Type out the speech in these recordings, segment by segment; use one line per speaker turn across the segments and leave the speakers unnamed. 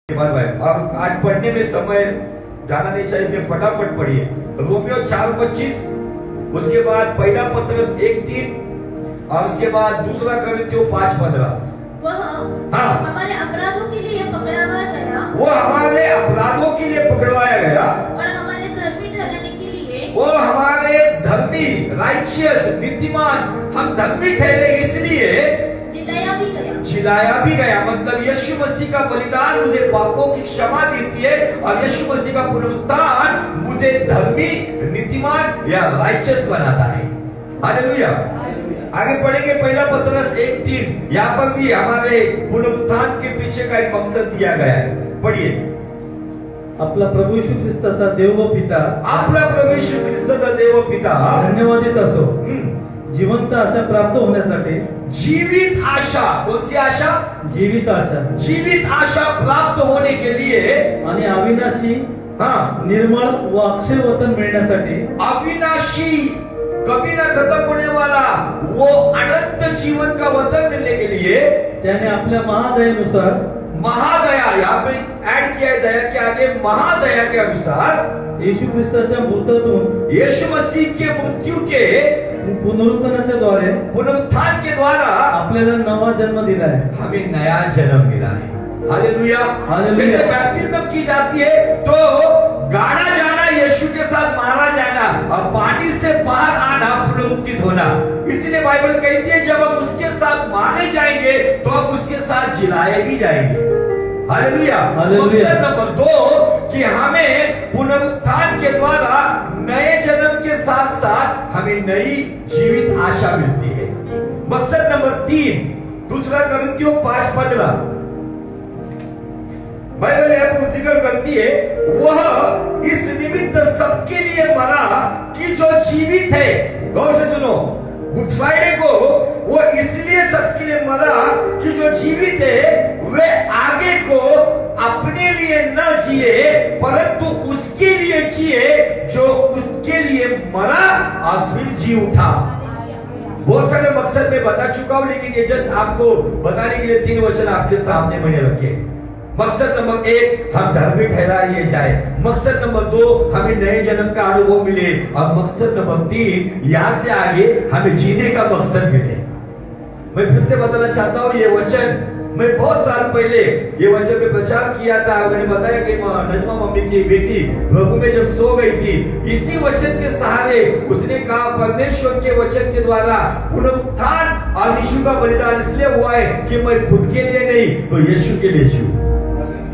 अब आज पढ़ने में समय जाना नहीं चाहिए, फटाफट पढ़िए। रोमियो 4:25, उसके बाद पहला पत्रस 1:3 और उसके बाद दूसरा कोरिन्थियों 5:15।
वह हमारे अपराधों के लिए पकड़वाया गया,
वो हमारे अपराधों के लिए पकड़वाया गया
और हमारे धर्मी ठहराने के लिए,
वो हमारे धर्मी राइचियस नीतिमान हम धर्मी ठहरे इसलिए जिलाया भी गया। मतलब यीशु मसीह का बलिदान मुझे पापों की क्षमा देती है और यीशु मसीह का पुनरुत्थान मुझे धर्मी नीतिमान या राइचियस बनाता है। हालेलुया। आगे पढ़ेंगे पहला पत्रस 1:3। यहाँ पर भी हमारे पुनरुत्थान के पीछे का एक मकसद दिया गया है। पढ़िए।
आपला प्रभू येशू ख्रिस्ताचा देव व पिता,
आपला प्रभू येशू ख्रिस्ताचा देव व पिता
धन्यवादित असो, जिवंत आशा प्राप्त होण्यासाठी,
जीवित आशा, कौन सी आशा?
जीवित आशा,
जीवित आशा प्राप्त होने के लिए
आणि अविनाशी निर्मळ व अक्षय वतन मिळण्यासाठी,
अविनाशी कभी ना खत्म होने वाला वो अनंत जीवन का वतन मिलने के लिए
त्याने आपल्या महादयेनुसार,
महादया यहाँ पे ऐड किया है, दया के आगे महादया के अनुसार
येशू ख्रिस्ताच्या मृत्यूतून,
यीशु मसीह के मृत्यु के
पुनरुत्थानाच्या द्वारे,
पुनरुत्थान के द्वारा
आपल्याला नवा जन्म दिला है,
हमें नया जन्म मिला है। हालेलुया।
हालेलुया।
जब बैप्टिज्म की जाती है तो गाड़ा जाना, यीशु के साथ मारा जाना और पानी से बाहर आना, पुनरुत्थित होना। इसलिए बाइबल कहती है जब हम उसके साथ मारे जाएंगे तो हम उसके साथ जिलाए भी जाएंगे। हालेलुया। मकसद नंबर 2 कि हमें पुनरुत्थान के द्वारा नए जन्म के साथ साथ हमें नई जीवित आशा मिलती है। मकसद नंबर 3 दूसरा कोरिन्थियों 5:15 बाइबल यहाँ पर जिक्र करती है, वह इस निमित्त सबके लिए मरा कि जो जीवित है। गौर से सुनो, गुड फ्राइडे को वो इसलिए सबके लिए मरा कि जो जीवित है वे आगे को अपने लिए न जिए परंतु उसके लिए जिए जो उसके लिए मरा और फिर जी उठा। बहुत सारे मकसद में बता चुका हूं, लेकिन ये जस्ट आपको बताने के लिए 3 वचन आपके सामने मैंने रखे। मकसद नंबर 1 हम धर्मी ठहराए जाए, मकसद नंबर 2 हमें नए जन्म का अनुभव मिले और मकसद नंबर 3 यहाँ से आगे हमें जीने का मकसद मिले। मैं फिर से बताना चाहता हूँ, ये वचन मैं बहुत साल पहले ये वचन पे प्रचार किया था। मैंने बताया कि नजमा मम्मी की बेटी प्रभु में जब सो गई थी, इसी वचन के सहारे उसने कहा परमेश्वर के वचन के द्वारा पुनरुत्थान और यीशु का बलिदान इसलिए हुआ है कि मैं खुद के लिए नहीं तो यीशु के लिए जीऊं।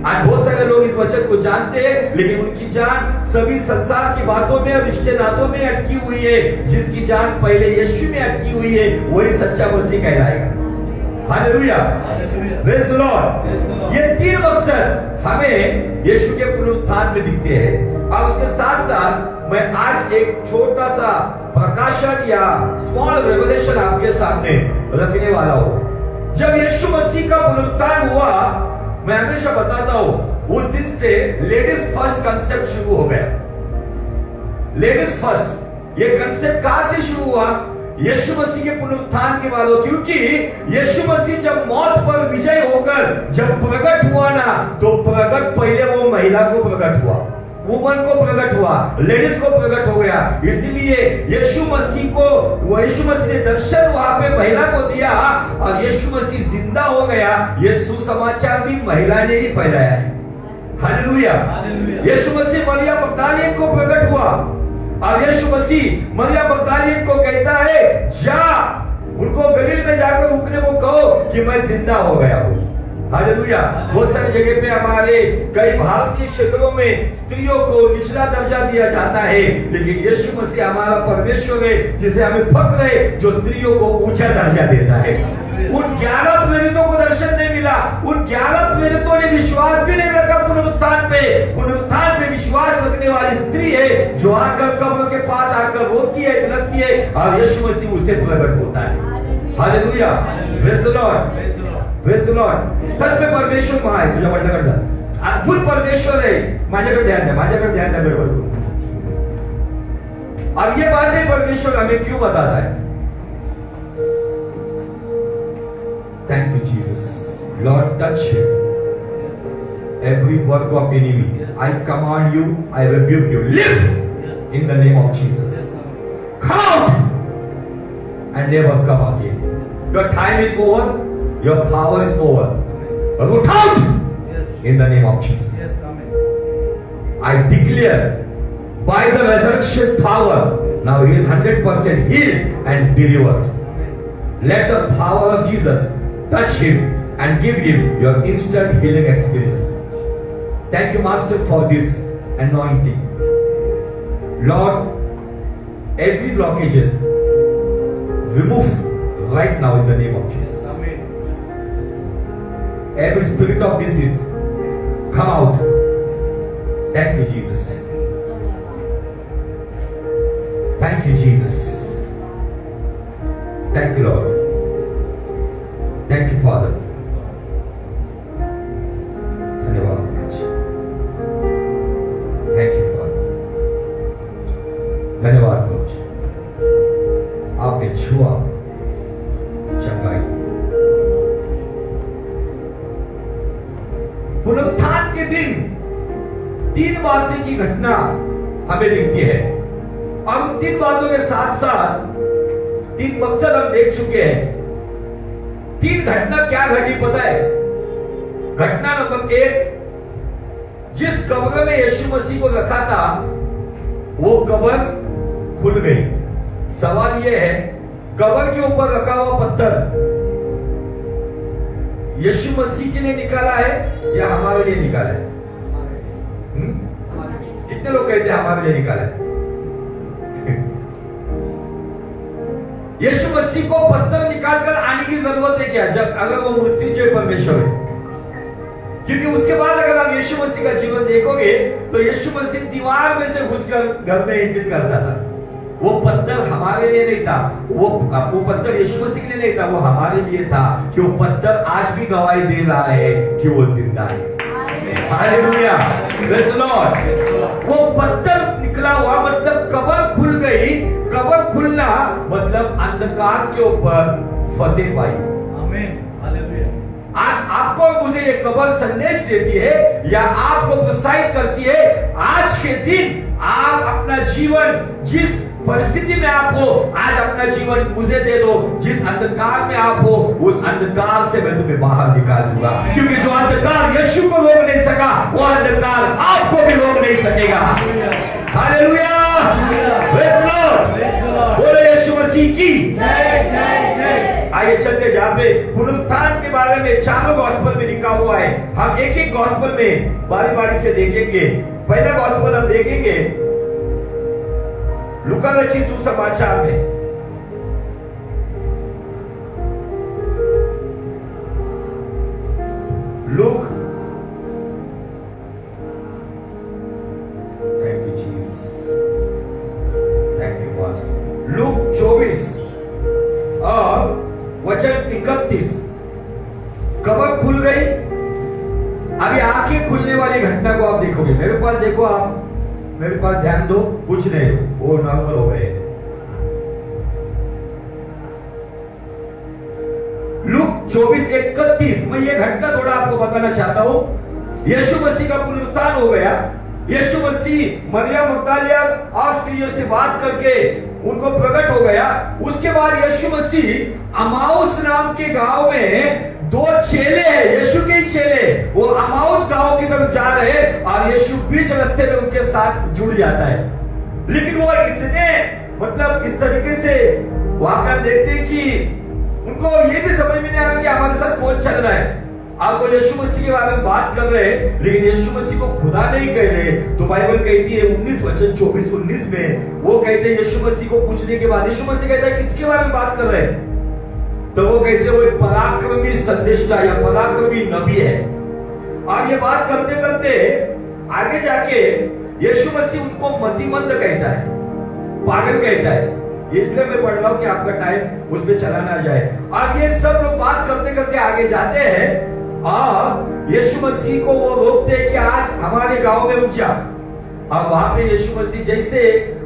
आज बहुत सारे लोग इस वचन को जानते हैं लेकिन उनकी जान सभी संसार की बातों में और रिश्ते नातों में अटकी हुई है। जिसकी जान पहले यीशु में अटकी हुई है वही सच्चा मसीह कहलाएगा। हालेलुया। Praise the Lord. ये 3 मकसद हमें यीशु के पुनरुत्थान में दिखते हैं और उसके साथ साथ मैं आज एक छोटा सा प्रकाशन या स्मॉल रेवलेशन आपके सामने रखने वाला हूं। जब यीशु मसीह का पुनरुत्थान हुआ, मैं हमेशा बताता हूं, उस दिन से लेडीज फर्स्ट कंसेप्ट शुरू हो गया। लेडीज फर्स्ट ये कंसेप्ट कहां से शुरू हुआ? यीशु मसीह के पुनरुत्थान के बाद। क्योंकि यीशु मसीह जब मौत पर विजय होकर जब प्रकट हुआ ना, तो प्रकट पहले वो महिला को प्रकट हुआ, वुमन को प्रकट हुआ, लेडीज को प्रकट हो गया। इसीलिए यीशु मसीह ने दर्शन वहां पे महिला को दिया और यीशु मसीह जिंदा हो गया। ये सुसमाचार भी महिला ने ही फैलाया है। हालेलुया। यीशु मसीह मरियम मगदलीन को प्रकट हुआ और यीशु मसीह मरियम मगदलीन को कहता है जा उनको गलील में जाकर रुकने को कहो कि मैं जिंदा हो गया हूं। हालेलुया। बहुत सारी जगह पे हमारे कई भारतीय क्षेत्रों में स्त्रियों को निचला दर्जा दिया जाता है, लेकिन यीशु मसीह हमारा परमेश्वर है जिसे हमें फक्र है, जो स्त्रियों को ऊंचा दर्जा देता है। उन 11 प्रेरितों को दर्शन नहीं मिला, उन 11 प्रेरितों ने विश्वास भी नहीं रखा पुनरुत्थान पे। पुनरुत्थान पे विश्वास रखने वाली स्त्री है जो आकर कब्र के पास आकर रोती है, बिलखती है और यीशु मसीह उसे प्रकट होता है। Hallelujah. Praise the Lord. Praise the Lord. सच में परमेश्वर कहाँ है? तुझे म्हटलं करता अद्भुत परमेश्वर है। माझ्याकडे ध्यान द्या, माझ्याकडे ध्यान द्या बरोबर। और ये बातें परमेश्वर हमें क्यों बताता है? Thank you Jesus. Lord touch him. every work of enemy. I command you, I rebuke you. Live in the name of Jesus. Come out and never come again. Your time is over. Your power is over. Root out in the name of Jesus. I declare by the resurrection power, now he is 100% healed and delivered. Let the power of Jesus touch him and give him your instant healing experience. Thank you, Master, for this anointing. Lord, every blockages remove right now in the name of Jesus. Every spirit of disease come out. Thank you, Jesus. Thank you, Jesus. Thank you, Lord. Thank you, Father. धन्यवाद। Thank you, Father. धन्यवाद coach, आपने छुआ चंगाई। पुनरुत्थान के दिन 3 बातें की घटना हमें दिखती है और उन 3 बातों के साथ साथ 3 मकसद हम देख चुके हैं। 3 घटना क्या घटी पता है? घटना नंबर 1, जिस कब्र में यीशु मसीह को रखा था वो कब्र खुल गई। सवाल यह है, कब्र के ऊपर रखा हुआ पत्थर यीशु मसीह के लिए निकाला है या हमारे लिए निकाला है? कितने लोग कहते हैं हमारे लिए निकाला है? यीशु मसीह को पत्थर निकालकर आने की जरूरत है क्या, जब अगर वो मृत्युंजय परमेश्वर है? क्योंकि उसके बाद अगर आप यीशु मसीह का जीवन देखोगे तो यीशु मसीह दीवार में से घुसकर घर में एंटर करता था। वो पत्थर हमारे लिए नहीं था, वो पत्थर यीशु मसीह के लिए नहीं था, वो हमारे लिए था कि वो पत्थर आज भी गवाही दे रहा है कि वो जिंदा है। Hallelujah, praise the Lord. वो पत्थर निकला हुआ मतलब कब्र खुल गई। कब्र खुलना मतलब अंधकार के ऊपर फतेह पाई। आमीन, हालेलुया। आज आपको मुझे ये कब्र संदेश देती है या आपको प्रोत्साहित करती है, आज के दिन आप अपना जीवन जिस परिस्थिति में आप हो, आज अपना जीवन मुझे दे दो। जिस अंधकार में आप हो उस अंधकार से मैं तुम्हें बाहर निकाल दूंगा, क्योंकि जो अंधकार यीशु को रोक नहीं सका वो अंधकार आपको भी रोक नहीं सकेगा। Hallelujah, praise the Lord. बोलो यीशु मसीह की जय जय जय। आइए चलते, जहां पे पुनरुत्थान के बारे में 4 गॉस्पेल में लिखा हुआ है, हम एक गॉस्पेल में बारी बारी से देखेंगे। पहला गॉस्पेल हम देखेंगे लूका रचित सुसमाचार में। Look, thank you Jesus, thank you pastor. Look 24 और वचन 31। कब्र खुल गई। अभी आंखें खुलने वाली घटना को आप देखोगे। मेरे पास देखो, आप मेरे पास ध्यान दो, कुछ नहीं, वो नॉर्मल हो गए। लूक 24:31 मैं ये घटना थोड़ा आपको बताना चाहता हूं। यीशु मसीह का पुनरुत्थान हो गया। यीशु मसीह मरियम मगदलिया और स्त्रियों से बात करके उनको प्रकट हो गया। उसके बाद यीशु मसीह अमाउस नाम के गांव में 2 चेले हैं, यीशु के ही चेले, वो अमाउस गांव की तरफ जा रहे हैं और यीशु बीच रास्ते में उनके साथ जुड़ जाता है। लेकिन वो इतने मतलब इस तरीके से वहां पर देखते हैं कि उनको ये भी समझ में नहीं आ रहा कि हमारे साथ कौन चल रहा है। अब वो यीशु मसीह के बारे में बात कर रहे हैं, लेकिन यीशु मसीह को खुदा नहीं कह रहे। तो बाइबल कहती है 19 वचन 24-19 में वो कहते हैं, यीशु मसीह को पूछने के बाद यीशु मसीह कहता है किसके बारे में बात कर रहे हैं? तो वो कहते हैं वो एक पराक्रमी संदेशा या पराक्रमी नबी है। और ये बात करते करते आगे जाके यीशु मसीह उनको मतिमंद कहता है, पागल कहता है। इसलिए मैं पढ़ रहा हूं कि आपका टाइम उस पर चला ना जाए। और ये सब लोग बात करते करते आगे जाते हैं और यीशु मसीह को वो रोकते हैं कि आज हमारे गांव में रुक जा। और वहां पे यीशु मसीह जैसे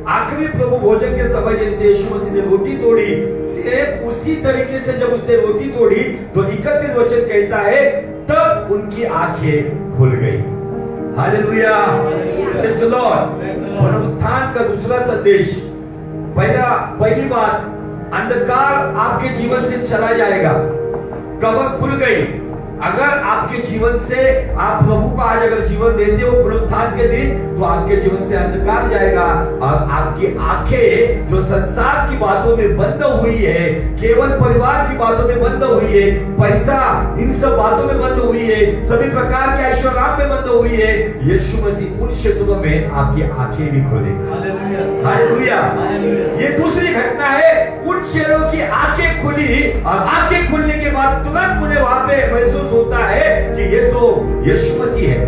आखिरी प्रभु भोजन के समय जैसे यीशु मसीह ने रोटी तोड़ी, सेम उसी तरीके से जब उसने रोटी तोड़ी तो 31 वचन कहता है तब उनकी आंखें खुल गई। Hallelujah, praise the Lord. पुनरुत्थान का दूसरा संदेश, पहली बात, अंधकार आपके जीवन से चला जाएगा, कब्र खुल गई। अगर आपके जीवन से आप प्रभु को आज अगर जीवन देते हो पुनरुत्थान के दिन, तो आपके जीवन से अंधकार जाएगा और आपकी आंखें जो संसार की बातों में बंद हुई है, केवल परिवार की बातों में बंद हुई है, पैसा इन सब बातों में बंद हुई है, सभी प्रकार के ऐश्वर्य में बंद हुई है, यीशु मसीह उन क्षेत्रों में आपकी आंखें भी खोलेगा। हालेलुया। ये दूसरी घटना है, उन चेहरों की आंखें खुली और आंखें खुलने के बाद तुरंत उन्हें वहां पे महसूस होता है कि ये तो यीशु मसीह है।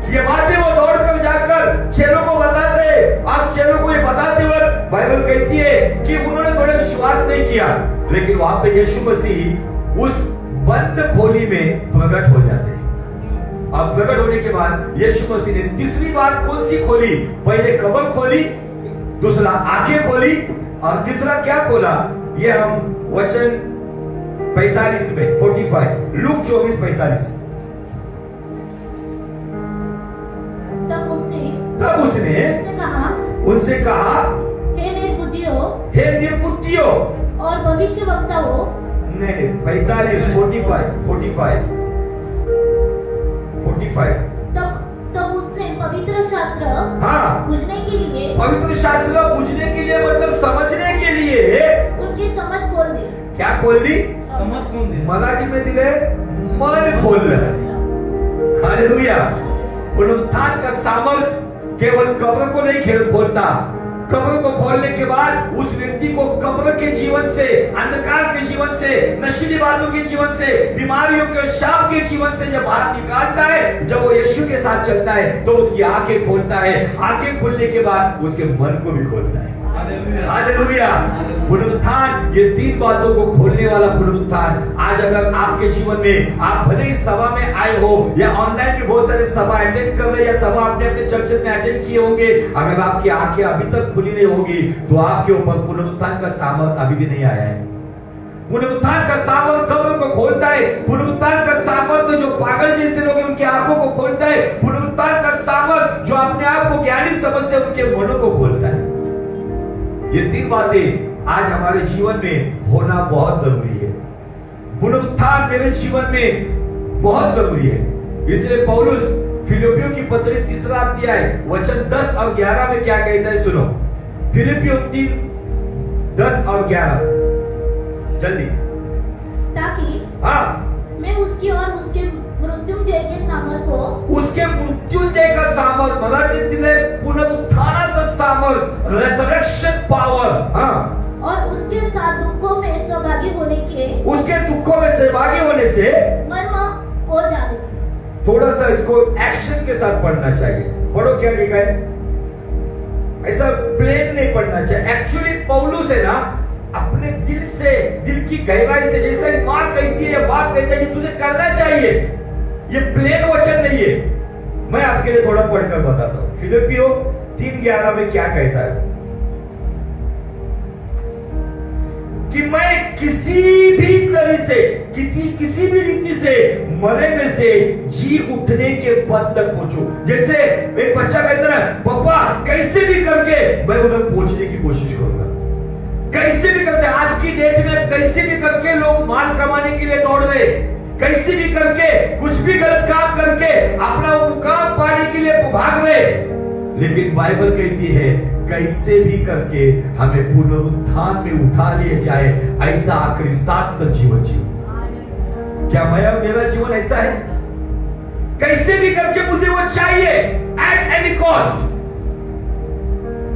ये बातें वो दौड़कर जाकर चेलों को बताते, आप चेलों को ये बताते वक्त बाइबल कहती है कि उन्होंने थोड़ा विश्वास नहीं किया, लेकिन वहां पे यीशु मसीह उस बंद खोली में प्रकट हो जाते हैं। अब प्रकट होने के बाद यीशु मसीह ने तीसरी बात कौन सी खोली? पहले कब्र खोली, दूसरा आंखें खोली और तीसरा क्या खोला? ये हम वचन 45 में 45 लूक 24:45। तब उसने उनसे कहा,
हे
निर्बुद्धियों
और भविष्यवक्ताओं।
नहीं, 45
तब उसने पवित्र शास्त्र बुझने के लिए मतलब समझने के लिए उनकी समझ खोल दी।
क्या खोल दी?
समझ खोल दी।
मराठी में दिले मन खोललं। हालेलुया। पुनरुत्थान का सामर्थ केवल कब्र को नहीं खोलता, कब्र को खोलने के बाद उस व्यक्ति को कब्र के जीवन से, अंधकार के जीवन से, नशीली बातों के जीवन से, बीमारियों के शाप के जीवन से जब बाहर निकालता है, जब वो यीशु के साथ चलता है तो उसकी आंखें खोलता है। आंखें खोलने के बाद उसके मन को भी खोलता है। हालेलुया। पुनरुत्थान, ये तीन बातों को खोलने वाला पुनरुत्थान आज अगर आपके जीवन में, आप भले ही सभा में आए हो या ऑनलाइन में बहुत सारे सभा अटेंड कर रहे या सभा अपने अपने चर्च में अटेंड किए होंगे, अगर आपकी आंखें अभी तक खुली नहीं होगी तो आपके ऊपर पुनरुत्थान का सामर्थ अभी भी नहीं आया है। पुनरुत्थान का सामर्थ कब्र को खोलता है। पुनरुत्थान का सामर्थ जो पागल जैसे लोग उनकी आंखों को खोलता है। पुनरुत्थान का सामर्थ जो अपने आप को ज्ञानी समझते हैं उनके मनों को खोलता है। ये तीन बातें आज हमारे जीवन में होना बहुत जरूरी है। पुनरुत्थान मेरे जीवन में बहुत जरूरी है। इसलिए पौलुस फिलिपियों की पत्री 3 अध्याय वचन 10 और 11 में क्या कहता है, सुनो। फिलिपियों 3 10 और 11 जल्दी।
ताकि मैं उसकी और उसके मृत्युंजय के सामर्थ को, उसके
मृत्युंजय का सामर्थ मराठी दिले पुनरुत्थानाचं सामर्थ, रेजरेक्शन पावर,
और उसके साथ दुखों में सहभागी होने के, उसके
दुखों में सहभागी होने से
मर्म हो जाने।
थोड़ा सा इसको एक्शन के साथ पढ़ना चाहिए। पढ़ो क्या लिखा है, ऐसा प्लेन नहीं पढ़ना चाहिए। एक्चुअली पौलुस है ना, अपने दिल से, दिल की गहराई से, जैसे माँ कहती है या बाप कहता है कि तुझे करना चाहिए, ये प्लेन वचन नहीं है। मैं आपके लिए थोड़ा पढ़कर बताता हूं। फिलिपियों 3:11 में क्या कहता है कि मैं किसी भी तरह से, किसी भी रीति से मरे में से जी उठने के पद तक पहुंचू। जैसे एक बच्चा कहता है, पापा कैसे भी करके मैं उधर पहुंचने की कोशिश करूंगा। कैसे भी करके, आज की डेट में कैसे भी करके लोग मान कमाने के लिए दौड़ रहे, कैसे भी करके कुछ भी गलत काम करके अपना मुकाम पाने के लिए भाग रहे। लेकिन बाइबल कहती है कैसे भी करके हमें पुनरुत्थान में उठा लिए जाए, ऐसा आखिरी सांस तक जीवन जीव। क्या मेरा जीवन ऐसा है? कैसे भी करके मुझे वो चाहिए, एट एनी कॉस्ट।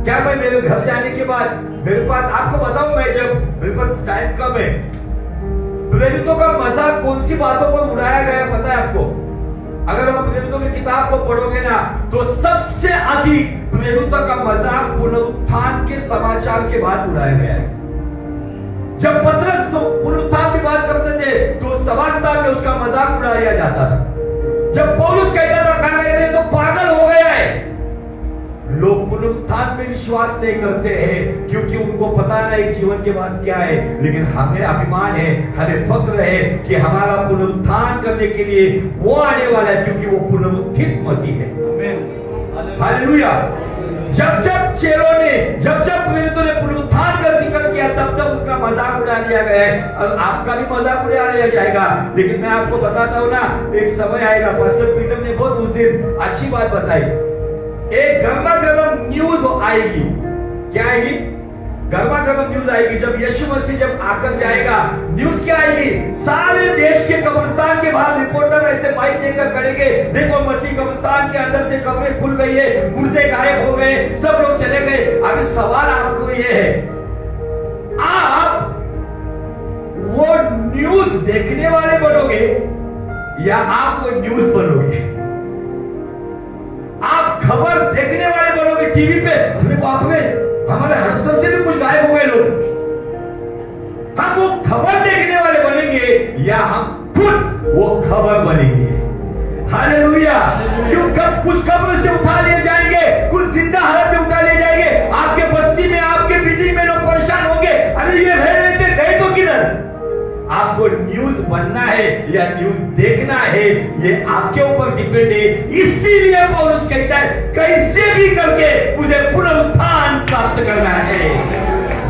क्या मैं मेरे घर जाने के बाद मेरे पास, आपको बताऊं, मैं जब मेरे पास टाइम कम है, प्रेरितों का मजाक कौन सी बातों पर उड़ाया गया पता है आपको? अगर आप प्रेरितों की किताब को पढ़ोगे ना तो सबसे अधिक प्रेरितों का मजाक पुनरुत्थान के समाचार के बाद उड़ाया गया है। जब पतरस तो पुनरुत्थान की बात करते थे तो सभास्थान में उसका मजाक उड़ाया जाता था। जब पौलुस कहता था तो पागल हो गया है, लोग पुनरुत्थान में विश्वास नहीं करते हैं क्योंकि उनको पता नहीं जीवन के बाद क्या है। लेकिन हमें अभिमान है, हमें फक्र है कि हमारा पुनरुत्थान करने के लिए वो आने वाला है, क्योंकि वो पुनरुत्थित मसीह है। हालेलुया। जब जब चेलों ने, जब जब प्रेरितों ने पुनरुत्थान का जिक्र किया, तब तब उनका मजाक उड़ा लिया गया है और आपका भी मजाक उड़ा लिया जाएगा। लेकिन मैं आपको बताता हूँ ना, एक समय आएगा, पास्टर पीटर ने बहुत उस दिन अच्छी बात बताई, एक गर्मा गर्म न्यूज आएगी। क्या आएगी? गर्मा गर्म न्यूज आएगी। जब यीशु मसीह जब आकर जाएगा, न्यूज क्या आएगी? सारे देश के कब्रिस्तान के बाहर रिपोर्टर ऐसे माइक लेकर खड़ेंगे, देखो मसीह कब्रिस्तान के अंदर से कब्रें खुल गई है, मुर्दे गायब हो गए, सब लोग चले गए। अभी सवाल आपको ये है, आप वो न्यूज देखने वाले बनोगे या आप वो न्यूज बनोगे? आप खबर देखने वाले बनोगे टीवी पे, हमें बाप रे हमारे हड़सर से भी कुछ गायब हो गए लोग, हम वो खबर देखने वाले बनेंगे या हम खुद वो खबर बनेंगे? हालेलुया। क्यों? कब कुछ कब्र से उठा ले जाएंगे, कुछ जिंदा हालत में उठा ले जाएंगे। आपके बस्ती में, आपके बिल्डिंग में लोग परेशान होंगे, अरे ये रह रहे थे, गए तो किधर? आपको न्यूज बनना है या न्यूज देखना है, ये आपके ऊपर डिपेंड है। इसीलिए पौलुस कहता है कैसे भी करके मुझे पुनरुत्थान प्राप्त करना है।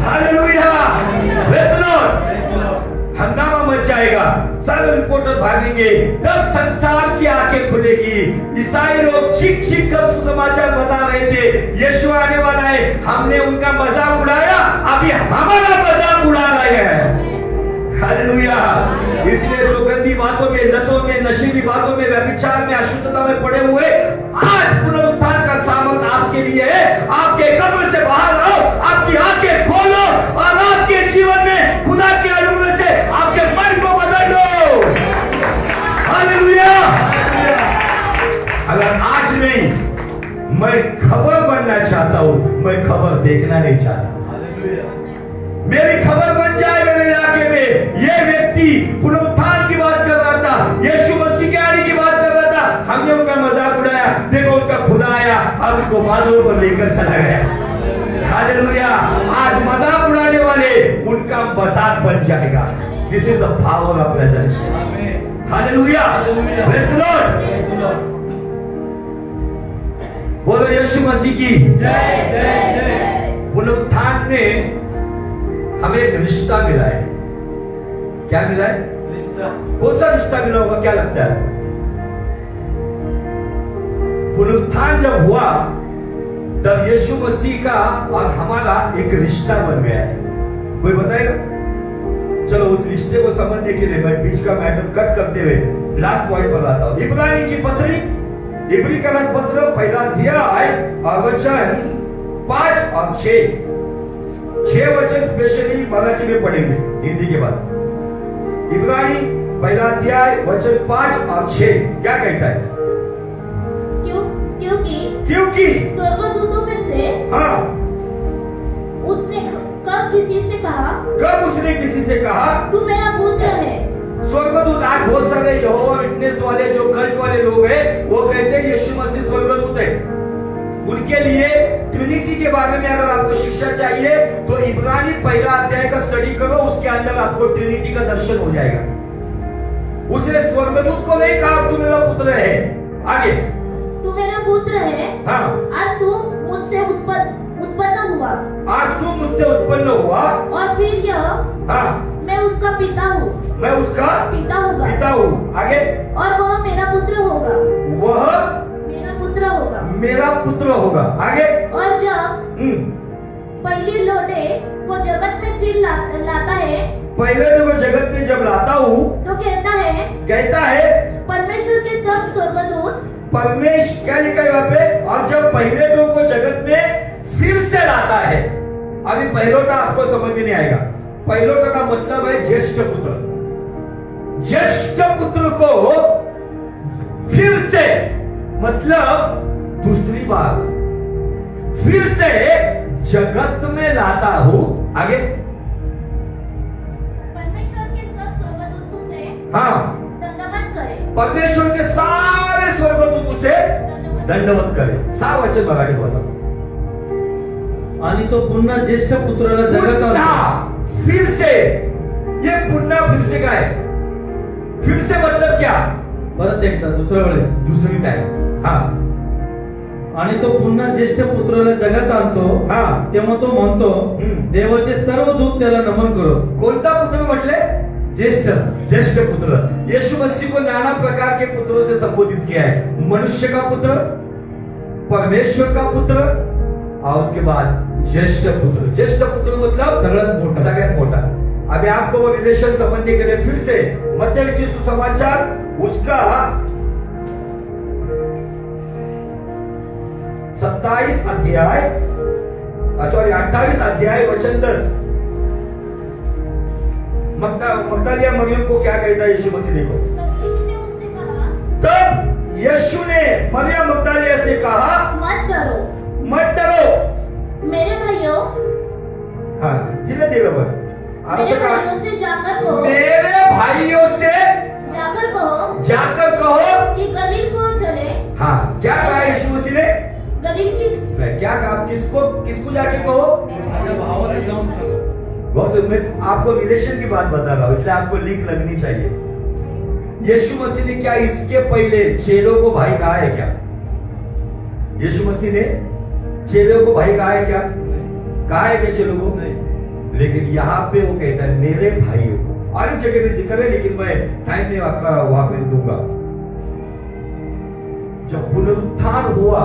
हालेलुया। Praise the Lord. हंगामा मच जाएगा, सारे रिपोर्टर भागेंगे, तब संसार की आंखें खुलेगी। ईसाई लोग चीख चीख कर सुसमाचार बता रहे थे, यीशु आने वाला है, हमने उनका मजाक उड़ाया, अभी हमारा मजाक उड़ा रहे हैं। हालेलुया। इसलिए जो गंदी बातों में, लतों में, नशीली बातों में, व्यभिचार में, अशुद्धता में पड़े हुए, आज पुनरुत्थान का सामर्थ आपके लिए है। आपके कब्र से बाहर आओ, आपकी आंखें खोलो और आपके जीवन में खुदा के अनुग्रह से आपके मन को बदल दो। हालेलुया। अगर आज नहीं, मैं खबर बनना चाहता हूं, मैं खबर देखना नहीं चाहता। मेरी खबर बन जाए मेरे इलाके में, ये व्यक्ति पुनरुत्थान की बात कर रहा था, यीशु मसीह के आने की बात कर रहा था, हमने उनका मजाक उड़ाया, देखो उनका खुदा आया और उनको बादलों पर लेकर चला गया। हालेलुया। आज मजाक उड़ाने वाले, उनका मजाक बन जाएगा। This is the power of resurrection. Hallelujah. Praise the Lord. बोलो यीशु मसीह की जय जय जय। पुनरुत्थान में हमें एक रिश्ता मिला है। क्या मिला है? रिश्ता। कौन सा रिश्ता मिला होगा, क्या लगता है? पुनरुत्थान जब हुआ तब यीशु मसीह का और हमारा एक रिश्ता बन गया है। कोई बताएगा? चलो उस रिश्ते को समझने के लिए मैं बीच का मैटर कट करते हुए लास्ट पॉइंट पर आता हूं। इब्रानी की पत्री, इब्री का पत्र पहला अध्याय और वचन 5 और 6 वचन स्पेशली मराठी में पढ़ेंगे, हिंदी के बाद। इब्रानी पहला अध्याय वचन 5 और 6 क्या कहता है? क्योंकि
स्वर्गदूतों में से
हाँ,
उसने कब किसी से कहा तू मेरा पुत्र है।
स्वर्गदूत। आज बहुत सारे यहोवा विटनेस वाले जो कल्ट वाले लोग हैं, वो कहते हैं यीशु मसीह स्वर्गदूत है। उनके लिए ट्रिनिटी के बारे में अगर आपको शिक्षा चाहिए तो इब्रानी पहला अध्याय का स्टडी करो, उसके अंदर आपको ट्रिनिटी का दर्शन हो जाएगा। उसने स्वर्गदूत को नहीं कहा तू मेरा पुत्र है। आगे,
तू मेरा पुत्र है।
हाँ।
आज तू मुझसे उत्पन्न हुआ।
आज तू मुझसे उत्पन्न हुआ।
और फिर यह,
हाँ,
मैं उसका पिता हूँ।
मैं उसका
पिता होगा।
पिता हूँ। आगे,
और वह मेरा पुत्र होगा।
वह मेरा पुत्र होगा। आगे,
और जब पहले लौटे वो जगत में फिर लाता है,
पहले को जगत में जब लाता हूँ
तो कहता है परमेश्वर के सब स्वर्गदूत,
परमेश्वर क्या लिखा है वहां पे? और जब पहले को जगत में फिर से लाता है। अभी पहलोटा आपको समझ में नहीं आएगा। पहलोटा का मतलब है ज्येष्ठ पुत्र। ज्येष्ठ पुत्र को फिर से मतलब दूसरी बार फिर से जगत में लाता हूं। आगे,
परमेश्वर के सब स्वर्गदूतों से
हाँ
दंडवत करे।
परमेश्वर के सारे स्वर्गदूतों से दंडवत करे। 6 वचन मराठी भाषा।
आणि तो पुन्हा ज्येष्ठ पुत्राला जगात
पुन्हा
आणतो.
फिर से, ये पुन्हा फिर से काय? फिर से मतलब क्या?
परत एकदा दुसऱ्या वेळेस.
दूसरी टाइम. हा
आणि तो पुन्हा ज्येष्ठ पुत्राला जगात आणतो.
हा.
तेव्हा तो म्हणतो देवाचे सर्व दूत त्याला नमन करो.
कोणता पुत्र म्हटले?
ज्येष्ठ.
ज्येष्ठ पुत्र. यीशु मसीह को नाना प्रकार के पुत्रों से संबोधित किया है. मनुष्य का पुत्र, परमेश्वर का पुत्र और उसके बाद ज्येष्ठ पुत्र. ज्येष्ठ पुत्र मतलब
सगळ्यात मोठा.
सगळ्यात मोठा. अभी आपको वो रिलेशन समझने के लिए फिर से मत्ती लिखित सुसमाचार उसका 27 अध्याय, सॉरी 28 अध्याय वचन 10. मगदलिया मरियम को क्या कहता है यीशु मसीह ने को? तब यीशु ने मरियम मगदलिया से कहा
मत डरो,
मत डरो.
मेरे भाइयों,
हाँ जिन्हें देवे
मेरे भाइयों से जाकर कहो,
मेरे भाइयों से जाकर कहो
कि गलील को चले.
हाँ क्या कहा यीशु मसीह ने?
गलील की
क्या कहा? किसको जाके कहो?
माझ्या भावाला जाऊन सांगा.
बहुत से मैं आपको रिलेशन की बात बता रहा हूं, इसलिए आपको लिंक लगनी चाहिए. यीशु मसीह ने क्या इसके पहले चेलों को भाई कहा है क्या? यीशु मसीह ने चेलों को भाई कहा है क्या? कहा है क्या चेलों को? नहीं. लेकिन यहाँ पे वो कहता है मेरे भाइयों को. और इस जगह में जिक्र है, लेकिन मैं टाइम नहीं आपका वहां पे दूंगा. जब पुनरुत्थान हुआ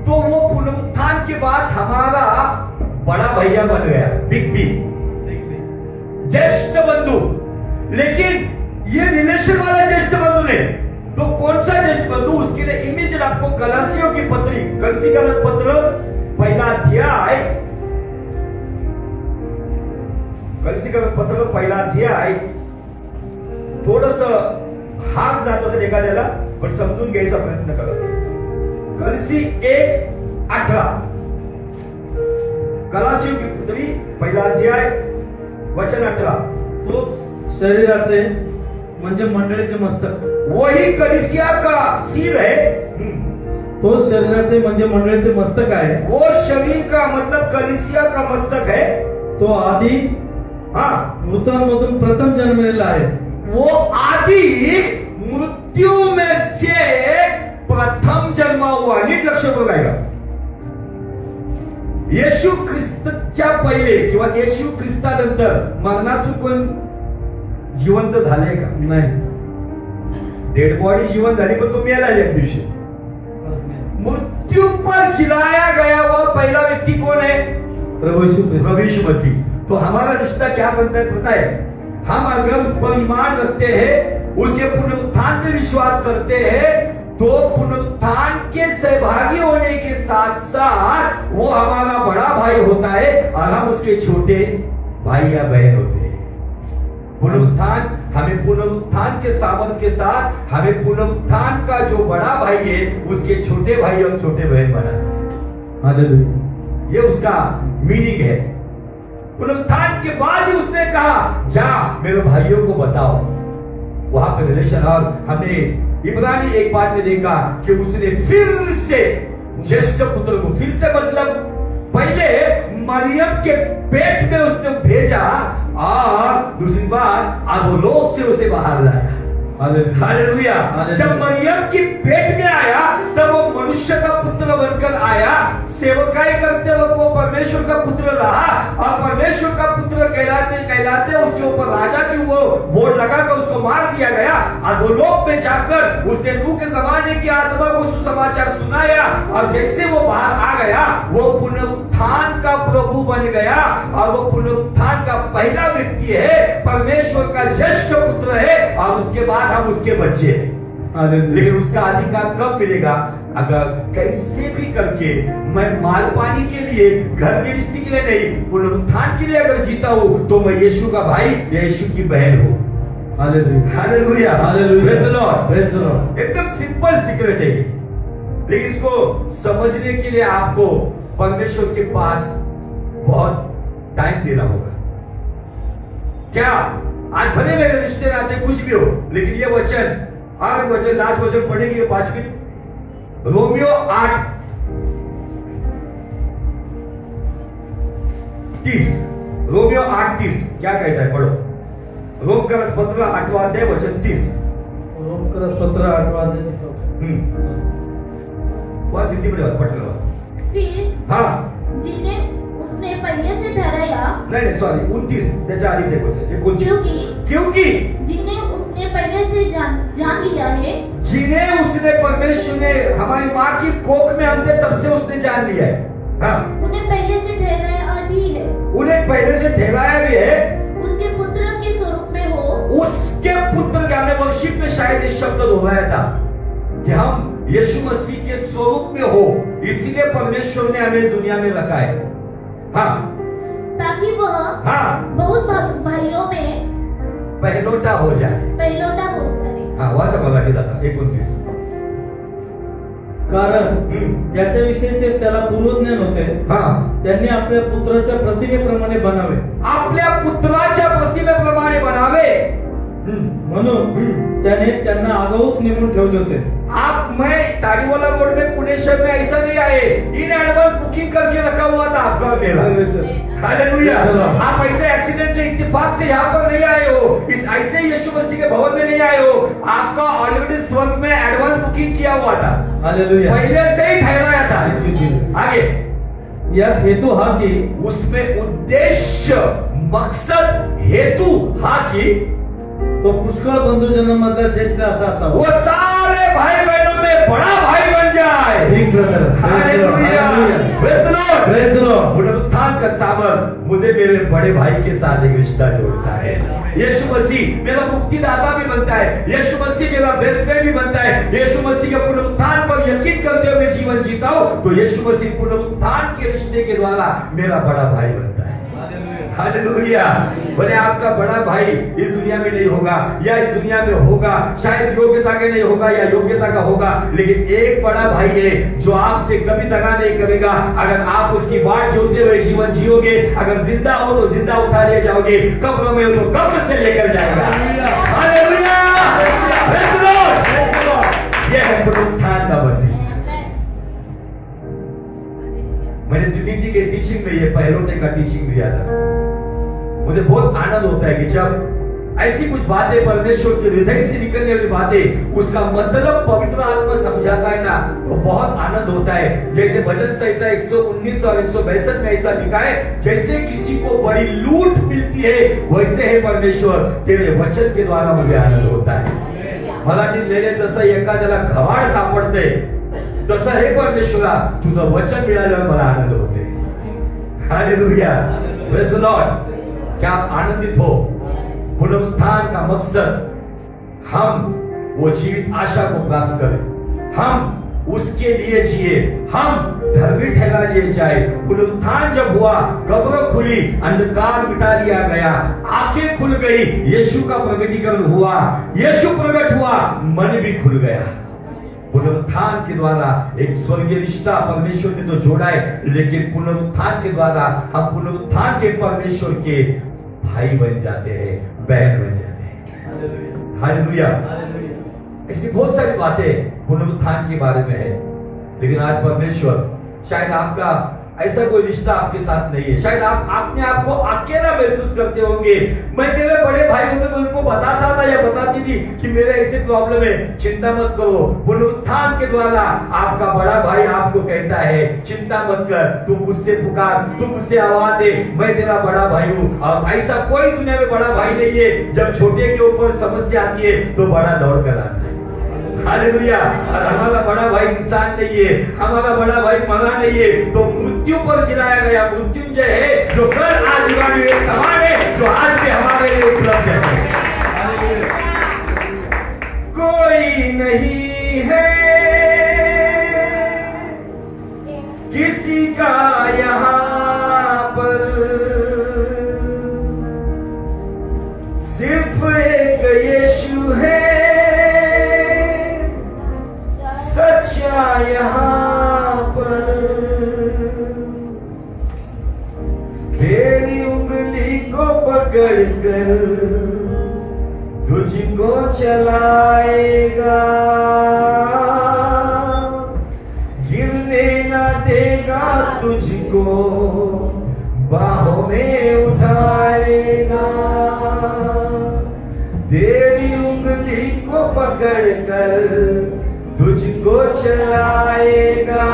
तो वो पुनरुत्थान के बाद हमारा बड़ा भैया बन गया, बिग बी, ज्येष्ठ बंधु. लेकिन ये रिलेशन वाला ज्येष्ठ बंधु ने तो कौन सा ज्येष्ठ बंधु? उसके लिए इमेज आपको कलासियों की पत्री, कलसी का पत्र पहला अध्याय, कलसी का पत्र पहिला अध्याय थोडस हार्ड जात असेल एखाद्याला, पण समजून घ्यायचा प्रयत्न करा. कलसी 1:18, कलासियों की पुत्री पहिला अध्याय वचन 18.
तो शरीराचे म्हणजे मंडळीचे मस्तक.
वही कलिसिया का सिर है.
तो शरीराचे म्हणजे मंडळीचे मस्तक आहे.
वो शरीर का मतलब कलिसिया का मस्तक है.
तो आधी मृतांमधून प्रथम जन्मलेला आहे.
वो आदि मृत्यू में से प्रथम जन्मा हुआ. नीट लक्ष बघायला. येशू ख्रिस्ताच्या पहिले किंवा येशू ख्रिस्तानंतर मरणातून कोण जिवंत झाले का?
नाही.
डेड बॉडी जिवंत झाली, पण तो मेला एक दिवशी. मृत्यू पर जिलाया गया वो पहला व्यक्ति कौन है?
प्रभु यीशु
मसीह. तो हमारा रिश्ता क्या बनता है पता है? हम अगर उस पर ईमान रखते हैं, उसके पुनरुत्थान में विश्वास करते हैं, तो पुनरुत्थान के सहभागी होने के साथ साथ वो हमारा बड़ा भाई होता है और हम उसके छोटे भाई या बहन होते हैं. पुनरुत्थान हमें पुनरुत्थान के सामर्थ के साथ हमें पुनरुत्थान का जो बड़ा भाई है उसके छोटे भाई और छोटे बहन बनाना है. ये उसका मीनिंग है. पुनरुत्थान के बाद ही उसने कहा जा मेरे भाइयों को बताओ. वहां पर रिलेशन. और हमने इब्रानी 1:5 में देखा कि उसने फिर से ज्येष्ठ पुत्र को, फिर से मतलब पहले मरियम के पेट में उसने भेजा और दूसरी बार अधोलोक से उसे बाहर लाया. हालेलुया. जब मरियम की पेट में आया तब वो मनुष्य का पुत्र बनकर आया. सेवकाई करते वक्त वो परमेश्वर का पुत्र रहा और परमेश्वर का पुत्र कहलाते कहलाते उसके ऊपर राजा की वो बोर्ड लगाकर उसको मार दिया गया. अधोलोक में जाकर उसने नूह के जमाने की आत्मा को सुसमाचार सुनाया और जैसे वो बाहर आ गया वो पुनरुत्थान का प्रभु बन गया और वो पुनरुत्थान का पहला व्यक्ति है, परमेश्वर का ज्येष्ठ पुत्र है और उसके बाद हम उसके बच्चे हैं. लेकिन उसका अधिकार कब मिलेगा? अगर कैसे भी करके मैं माल पानी के लिए, घर की रिश्ते के लिए नहीं, पुनरुत्थान के लिए अगर जीता हूं तो मैं यीशु का भाई या यीशु की बहन हूं. हालेलुया. Praise the Lord. एकदम सिंपल सीक्रेट है, लेकिन इसको समझने के लिए आपको परमेश्वर के पास बहुत टाइम देना होगा. क्या आज भले मेरे रिश्ते नाते कुछ भी हो, लेकिन ये वचन, आगे वचन, लास्ट वचन पढ़ेंगे 5 मिनट. रोमियो 8 30 रोमियो 8:30 क्या कहता है, पढ़ो। रोम का पत्र 8वां अध्याय वचन 30।
रोम का पत्र 8वां अध्याय
वहां हिंदी में बात पढ़ लो।
फिर
हाँ
जिन्हें उसने पहले से ठहराया,
नहीं सॉरी 29 त्याच्या आधी से बोलते 29 क्योंकि
जिन्हें उसने पहले से जान लिया है,
जिन्हें उसने परमेश्वर ने हमारी माँ की कोख में हम थे तब से उसने जान लिया है। हाँ
उन्हें पहले से ठहराया भी है,
उन्हें पहले से ठहराया भी है,
उसके पुत्र के स्वरूप में हो।
उसके पुत्र के, हमने वर्शिप में शायद ये शब्द दोहराया था कि हम यीशु मसीह के स्वरूप में हो, इसीलिए परमेश्वर ने हमें इस दुनिया में रखा है। हाँ
ताकि वह बहुत भाइयों में
पहलोटा हो जाए।
पहलोटा हो जाए।
हाँ वहां से मराठी जाता 29।
कारण ज्याच्याविषयी ते त्याला पूर्वज्ञान होते, त्यांनी आपल्या पुत्राच्या प्रतिमेप्रमाणे बनावे,
आपल्या पुत्राच्या प्रतिमेप्रमाणे बनावे,
म्हणून त्याने त्यांना आगाऊच नेमून ठेवले होते।
आप मैं ताड़ीवाला रोड में पुणे शहर में ऐसा नहीं आए, इन एडवांस बुकिंग करके रखा हुआ था आपका मेरा। हालेलुया। आप ऐसे एक्सीडेंटली इत्तेफाक से यहाँ पर नहीं आए हो, इस ऐसे यीशु मसीह के भवन में नहीं आए हो, आपका ऑलरेडी स्वर्ग में एडवांस बुकिंग किया हुआ था।
हालेलुया।
पहले से ही ठहराया था। आगे
या हेतु हा की,
उसमें उद्देश्य मकसद हेतु हा की
तो पुष्कळ बंधुजनांमधला ज्येष्ठ असा असावा,
वो सारे भाई बहनों में बड़ा भाई बन जाए।
ठीक brother,
hallelujah, praise the Lord,
praise the Lord.
पुनरुत्थान का सामर्थ मुझे मेरे बड़े भाई के साथ एक रिश्ता जोड़ता है। यीशु मसीह मेरा मुक्तिदाता भी बनता है, यीशु मसीह मेरा बेस्ट फ्रेंड भी बनता है। यीशु मसीह के पुनरुत्थान पर यकीन करते हुए जीवन जीता हूं तो यीशु मसीह पुनरुत्थान के रिश्ते के द्वारा मेरा बड़ा भाई बनता है। हालेलुया। बोले आपका बड़ा भाई इस दुनिया में नहीं होगा या इस दुनिया में होगा, शायद योग्यता के नहीं होगा या योग्यता का होगा, लेकिन एक बड़ा भाई है जो आपसे कभी दगा नहीं करेगा। अगर आप उसकी बात जोड़ते हुए जीवन जियोगे, अगर जिंदा हो तो जिंदा उठा ले जाओगे, कब्र में हो तो कब्र से लेकर जाएगा। Hallelujah, praise the Lord. यह है पुनरुत्थान का मसीह। मैंने ट्रिनिटी के टीचिंग में ये पहलोटे का टीचिंग दिया था। मुझे बहुत आनंद होता है कि जब ऐसी कुछ बातें परमेश्वर के हृदय से निकलने वाली बातें उसका मतलब पवित्र आत्मा समझाता है ना, तो बहुत आनंद होता है। जैसे भजन संहिता 119 और 162 में ऐसा लिखा है, जैसे किसी को बड़ी लूट मिलती है वैसे है परमेश्वर तेरे वचन के द्वारा मुझे आनंद होता है। मराठीत लेले जसं एखाद्याला घवाड सापडते तसं हे परमेश्वरा तुझं वचन मिळाल्यावर मला आनंद होते। Hallelujah, praise the Lord. क्या आप आनंदित हो? पुनरुत्थान का मकसद हम वो जीवित आशा को प्राप्त करें, हम उसके लिए जिए, हम धर्मी ठहरा लिए जाए। पुनरुत्थान जब हुआ, कब्र खुली, अंधकार मिटा लिया गया, आंखें खुल गई, यीशु का प्रकटीकरण हुआ, यीशु प्रकट हुआ, मन भी खुल गया। पुनरुत्थान के द्वारा एक स्वर्गीय रिश्ता परमेश्वर ने तो जोड़ा है, लेकिन पुनरुत्थान के द्वारा हम पुनरुत्थान के परमेश्वर के भाई बन जाते हैं, बहन बन जाते हैं। हालेलुया। ऐसी बहुत सारी बातें पुनरुत्थान के बारे में है, लेकिन आज परमेश्वर शायद आपका ऐसा कोई रिश्ता आपके साथ नहीं है, शायद आप अपने आप को अकेला महसूस करते होंगे। मैं मेरे बड़े भाई होते तो उनको बताता था या बताती थी कि मेरे ऐसे प्रॉब्लम है, चिंता मत करो, पुनरुत्थान के द्वारा आपका बड़ा भाई आपको कहता है चिंता मत कर, तू मुझसे पुकार, तू मुझसे आवाज दे, मैं तेरा बड़ा भाई हूँ। और ऐसा कोई दुनिया में बड़ा भाई नहीं है, जब छोटे के ऊपर समस्या आती है तो बड़ा दौड़ कर आता है। हालेलुया। और हमारा बड़ा भाई इंसान नहीं है, हमारा बड़ा भाई मरा नहीं है, तो मृत्यु पर जिलाया गया मृत्युंजय है, जो कल आज इमानुएल समान है, जो आज के हमारे लिए उपलब्ध है। कोई नहीं है किसी का यहाँ पर, सिर्फ एक यीशु है सच्चा यहाँ पर। तेरी उंगली को पकड़कर तुझको चलाएगा, गिरने ना देगा तुझको, बाहों में उठाएगा, तेरी उंगली को पकड़कर तुझको चलाएगा,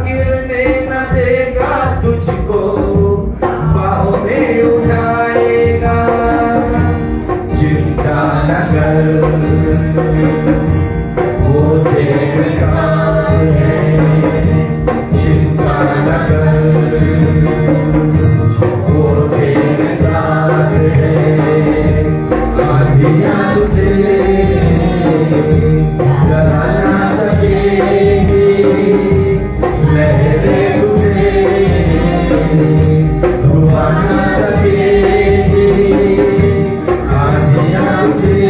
गिरने न देगा तुझको, बाहों में उठाएगा। चिंता न कर, वो तेरे साथ है, चिंता न कर, वो तेरे साथ है। आंधियां तुझे डरा ना सकेगी, लहरें तुझे डुबा ना सकेगी, आंधियां तुझे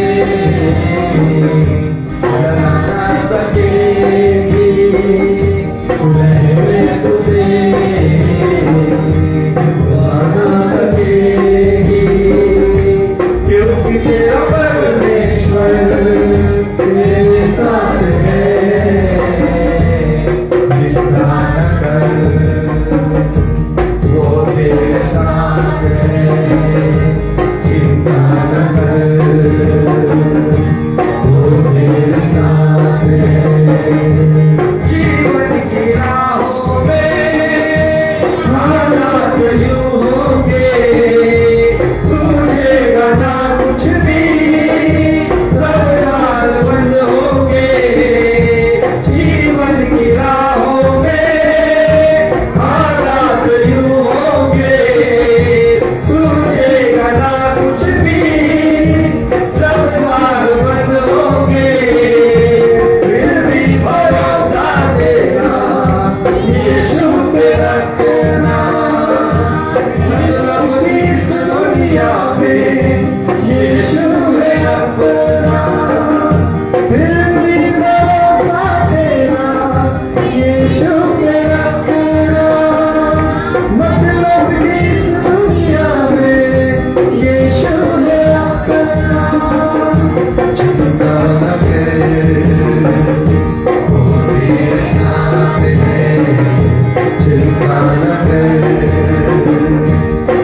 डरा ना सकेगी, लहरें तुझे डुबा ना सकेगी, क्योंकि तेरा परमेश्वर तेरे साथ है। चिंता न कर, वो तेरे साथ है, चिंता न कर, वो तेरे साथ है। जीवन की राहों में हालात यूं होंगे, सूझेगा ना कुछ भी, सब राह बंद होंगे। जीवन की राहों में हालात यूं होंगे, सूझेगा ना कुछ भी, सब राह बंद होंगे। फिर भी भरोसा देना, यीशु पे रखना, मतलब इस दुनिया में यीशु है अपना। फिर भी भरोसा देना, यीशु पे रखना, मतलब इस दुनिया में यीशु है अपना। चिंता न कर, वो तेरे साथ है, चिंता न कर,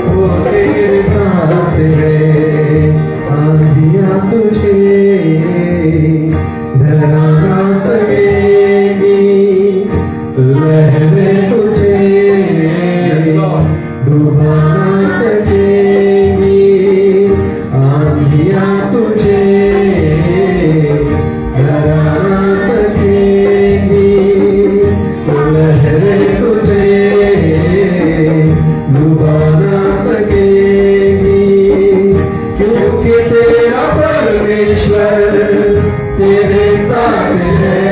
वो तेरे साथ है। आंधियां तुझे डरा ना सकेगी, लहरें तुझे डुबा ना सकेगी, आंधियां तुझे डरा ना सकेगी, लहरें तुझे डुबा ना सकेगी, क्योंकि तेरा परमेश्वर तेरे साथ है।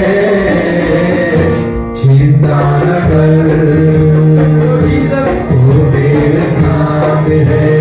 चिंता न कर, वो तेरे साथ है,